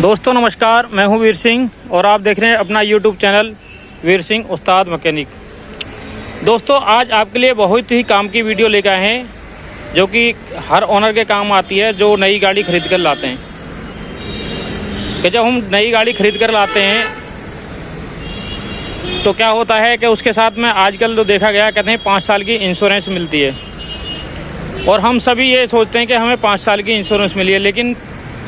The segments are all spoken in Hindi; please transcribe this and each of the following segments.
दोस्तों नमस्कार, मैं हूं वीर सिंह और आप देख रहे हैं अपना YouTube चैनल वीर सिंह उस्ताद मैकेनिक। दोस्तों आज आपके लिए बहुत ही काम की वीडियो लेकर आए हैं जो कि हर ओनर के काम आती है जो नई गाड़ी खरीद कर लाते हैं। कि जब हम नई गाड़ी खरीद कर लाते हैं तो क्या होता है कि उसके साथ में आजकल जो देखा गया कहते हैं 5 साल की इंश्योरेंस मिलती है और हम सभी ये सोचते हैं कि हमें 5 साल की इंश्योरेंस मिली है। लेकिन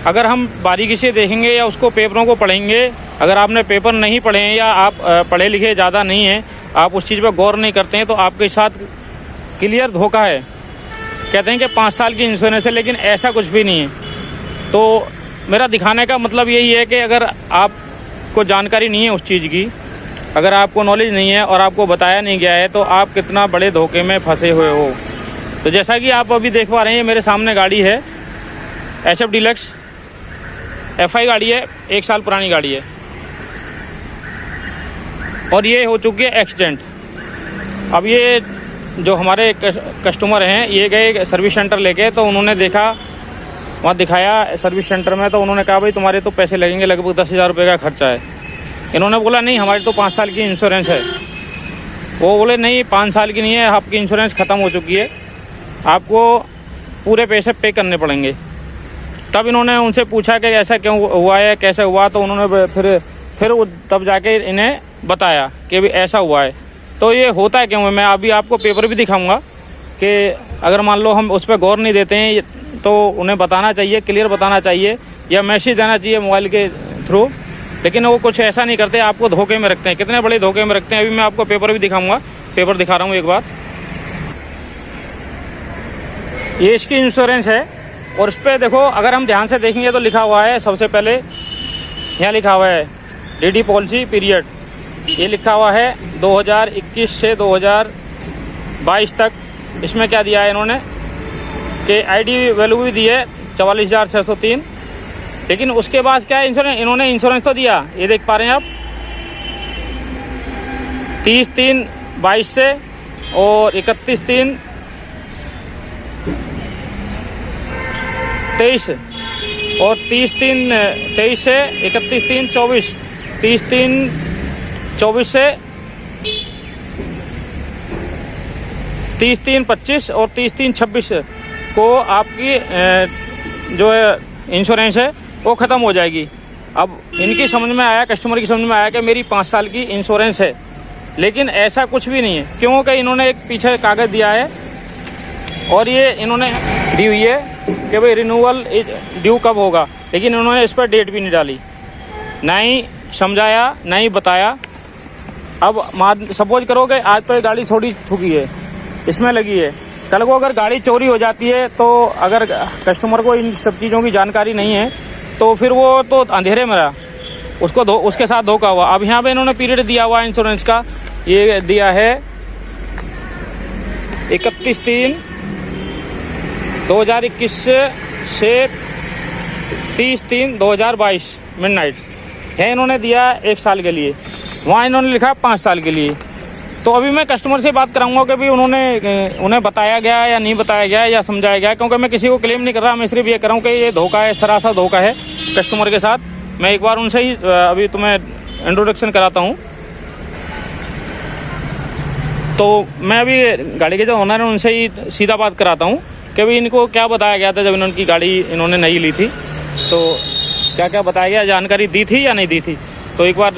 अगर हम बारीकी से देखेंगे या उसको पेपरों को पढ़ेंगे, अगर आपने पेपर नहीं पढ़े हैं या आप पढ़े लिखे ज़्यादा नहीं हैं, आप उस चीज़ पर गौर नहीं करते हैं तो आपके साथ क्लियर धोखा है। कहते हैं कि 5 साल की इंश्योरेंस है लेकिन ऐसा कुछ भी नहीं है। तो मेरा दिखाने का मतलब यही है कि अगर आपको जानकारी नहीं है उस चीज़ की, अगर आपको नॉलेज नहीं है और आपको बताया नहीं गया है तो आप कितना बड़े धोखे में फंसे हुए हो। तो जैसा कि आप अभी देख पा रहे हैं मेरे सामने गाड़ी है HF डीलक्स FI गाड़ी है, 1 साल पुरानी गाड़ी है और ये हो चुकी है एक्सीडेंट। अब ये जो हमारे कस्टमर हैं ये गए सर्विस सेंटर लेके, तो उन्होंने देखा वहाँ दिखाया सर्विस सेंटर में, तो उन्होंने कहा भाई तुम्हारे तो पैसे लगेंगे लगभग 10,000 रुपये का खर्चा है। इन्होंने बोला नहीं हमारी तो 5 साल की इंश्योरेंस है। वो बोले नहीं 5 साल की नहीं है, आपकी इंश्योरेंस ख़त्म हो चुकी है, आपको पूरे पैसे पे करने पड़ेंगे। तब इन्होंने उनसे पूछा कि ऐसा क्यों हुआ है, कैसे हुआ, तो उन्होंने फिर तब जाके इन्हें बताया कि भी ऐसा हुआ है। तो ये होता है क्यों है, मैं अभी आपको पेपर भी दिखाऊंगा कि अगर मान लो हम उस पर गौर नहीं देते हैं तो उन्हें बताना चाहिए, क्लियर बताना चाहिए या मैसेज देना चाहिए मोबाइल के थ्रू, लेकिन वो कुछ ऐसा नहीं करते, आपको धोखे में रखते हैं। कितने बड़े धोखे में रखते हैं अभी मैं आपको पेपर भी दिखाऊंगा। पेपर दिखा रहा हूँ एक बार, ये इसकी इंश्योरेंस है और इस पर देखो अगर हम ध्यान से देखेंगे तो लिखा हुआ है, सबसे पहले यहाँ लिखा हुआ है DD पॉलिसी पीरियड, ये लिखा हुआ है 2021 से 2022 तक। इसमें क्या दिया है इन्होंने कि ID वैल्यू भी दी है 44,603, लेकिन उसके बाद क्या है इन्होंने इंश्योरेंस तो दिया, ये देख पा रहे हैं आप 30/3/22 से और 31/3/23 और 30/3/23 से 31/3/24, 30/3/24 से 30/3/25 और 30/3/26 को आपकी जो इंश्योरेंस है वो ख़त्म हो जाएगी। अब इनकी समझ में आया, कस्टमर की समझ में आया कि मेरी 5 साल की इंश्योरेंस है, लेकिन ऐसा कुछ भी नहीं है। क्योंकि इन्होंने एक पीछे कागज़ दिया है और ये इन्होंने दी हुई है कि भाई रिन्यूअल ड्यू कब होगा, लेकिन इन्होंने इस पर डेट भी नहीं डाली, ना ही समझाया ना ही बताया। अब सपोज करो कि आज तो ये गाड़ी थोड़ी ठुकी है, इसमें लगी है, कल को अगर गाड़ी चोरी हो जाती है तो अगर कस्टमर को इन सब चीज़ों की जानकारी नहीं है तो फिर वो तो अंधेरे में रहा, उसके साथ धोखा हुआ। अब यहाँ पे इन्होंने पीरियड दिया हुआ है इंश्योरेंस का, ये दिया है 31/3/2021 से 30/3/2022 मिडनाइट है इन्होंने दिया 1 साल के लिए, वहाँ इन्होंने लिखा 5 साल के लिए। तो अभी मैं कस्टमर से बात कराऊंगा कि भी उन्हें बताया गया या नहीं बताया गया या समझाया गया, क्योंकि मैं किसी को क्लेम नहीं कर रहा, मैं सिर्फ ये कर रहा हूँ कि ये धोखा है, सरासर धोखा है कस्टमर के साथ। मैं एक बार उनसे ही अभी तुम्हें इंट्रोडक्शन कराता हूँ। तो मैं अभी गाड़ी के जो ओनर है उनसे ही सीधा बात कराता हूँ कि भाई इनको क्या बताया गया था जब इन्होंने गाड़ी इन्होंने नई ली थी, तो क्या क्या बताया गया, जानकारी दी थी या नहीं दी थी। तो एक बार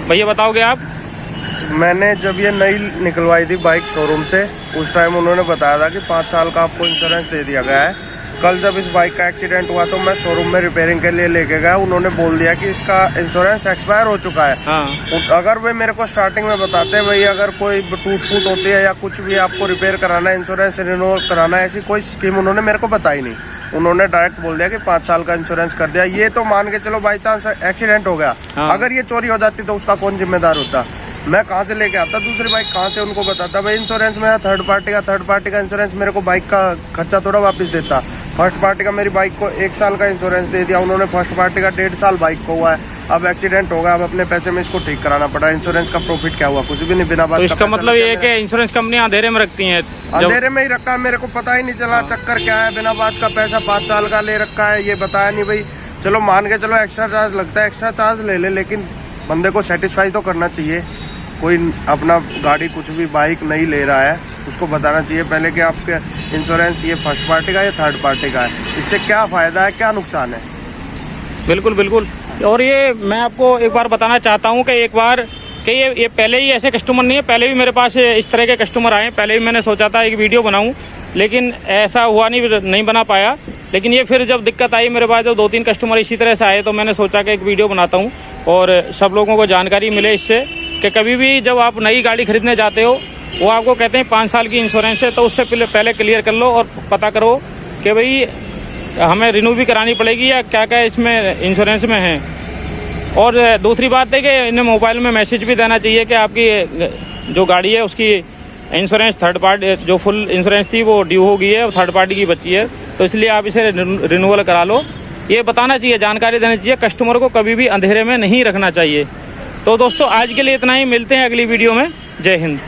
भैया बताओगे आप। मैंने जब ये नई निकलवाई थी बाइक शोरूम से, उस टाइम उन्होंने बताया था कि 5 साल का आपको इंश्योरेंस दे दिया गया है। कल जब इस बाइक का एक्सीडेंट हुआ तो मैं शोरूम में रिपेयरिंग के लिए लेके गया, उन्होंने बोल दिया कि इसका इंश्योरेंस एक्सपायर हो चुका है। हाँ। अगर वे मेरे को स्टार्टिंग में बताते भाई अगर कोई टूट फूट होती है या कुछ भी आपको रिपेयर कराना है, इंश्योरेंस रिन्यू कराना है, ऐसी कोई स्कीम उन्होंने मेरे को बताई नहीं। उन्होंने डायरेक्ट बोल दिया कि 5 साल का इंश्योरेंस कर दिया। ये तो मान के चलो बाई चांस एक्सीडेंट हो गया, हाँ। अगर ये चोरी हो जाती तो उसका कौन जिम्मेदार होता? मैं कहाँ से लेके आता दूसरी बाइक, कहाँ से उनको बताता भाई इंश्योरेंस मेरा थर्ड पार्टी का इंश्योरेंस मेरे को बाइक का खर्चा थोड़ा वापस देता। फर्स्ट पार्टी का मेरी बाइक को 1 साल का इंश्योरेंस दे दिया उन्होंने, फर्स्ट पार्टी का 1.5 साल बाइक को हुआ है, अब एक्सीडेंट होगा, अब अपने पैसे में इसको ठीक कराना पड़ा। इंश्योरेंस का प्रॉफिट क्या हुआ? कुछ भी नहीं, बिना बात। तो इसका मतलब ये है कि इंश्योरेंस कंपनी अंधेरे में रखती हैं, अंधेरे में ही रखा है, मेरे को पता ही नहीं चला चक्कर क्या है। बिना बात का पैसा 5 साल का ले रखा है, ये बताया नहीं भाई चलो मान के चलो एक्स्ट्रा चार्ज लगता है, एक्स्ट्रा चार्ज ले ले, लेकिन बंदे को सेटिस्फाई तो करना चाहिए। कोई अपना गाड़ी कुछ भी बाइक नहीं ले रहा है, उसको बताना चाहिए पहले कि आपके इंश्योरेंस ये फर्स्ट पार्टी का या थर्ड पार्टी का है, इससे क्या फायदा है क्या नुकसान है। बिल्कुल बिल्कुल। और ये मैं आपको एक बार बताना चाहता हूँ कि एक बार कि ये पहले ही ऐसे कस्टमर नहीं है, पहले भी मेरे पास इस तरह के कस्टमर आए। पहले भी मैंने सोचा था एक वीडियो बनाऊं, लेकिन ऐसा हुआ नहीं बना पाया। लेकिन ये फिर जब दिक्कत आई मेरे पास, जब 2-3 कस्टमर इसी तरह से आए, तो मैंने सोचा कि एक वीडियो बनाता हूँ और सब लोगों को जानकारी मिले इससे कि कभी भी जब आप नई गाड़ी खरीदने जाते हो, वो आपको कहते हैं 5 साल की इंश्योरेंस है, तो उससे पहले क्लियर कर लो और पता करो कि भाई हमें रिन्यू भी करानी पड़ेगी या क्या क्या इसमें इंश्योरेंस में है। और दूसरी बात है कि इन्हें मोबाइल में मैसेज भी देना चाहिए कि आपकी जो गाड़ी है उसकी इंश्योरेंस थर्ड पार्टी, जो फुल इंश्योरेंस थी वो ड्यू हो गई है और थर्ड पार्टी की बची है, तो इसलिए आप इसे रिन्यूअल करा लो। ये बताना चाहिए, जानकारी देनी चाहिए, कस्टमर को कभी भी अंधेरे में नहीं रखना चाहिए। तो दोस्तों आज के लिए इतना ही, मिलते हैं अगली वीडियो में। जय हिंद।